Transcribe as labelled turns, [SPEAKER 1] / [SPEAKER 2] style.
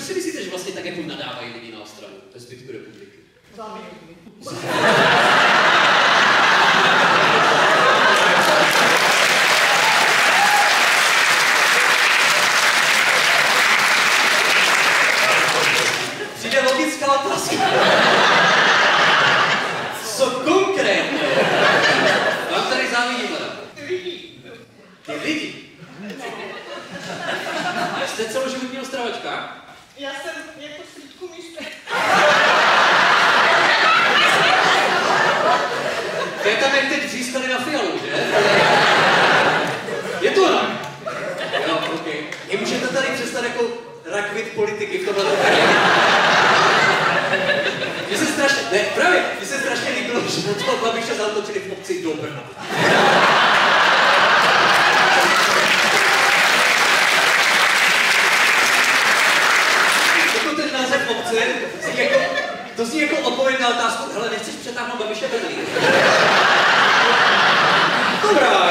[SPEAKER 1] proč si myslíte, že vlastně tak jako nadávají lidi na Ostravu, ve zbytku republiky?
[SPEAKER 2] Záměrně.
[SPEAKER 1] Přijde logická otázka. Co konkrétně? Vám tady závidím, madam. Ty lidi? Jste celoživotní Ostravačka?
[SPEAKER 2] Já jsem jako slídku místě.
[SPEAKER 1] To je tam, jak teď řískali na Fialu, že? Je to tak? Jo, okej. I můžete tady přestat jako rakvit politiky v tomhle době. Mně se strašně, ne, právě, mně se strašně líbilo, že na toho Babiše zautočili v obci do Brna. Jako ten název obce, to zní jako odpověď na otázku, hele, nechceš přetáhnout Babiše Berlín? Dobrá,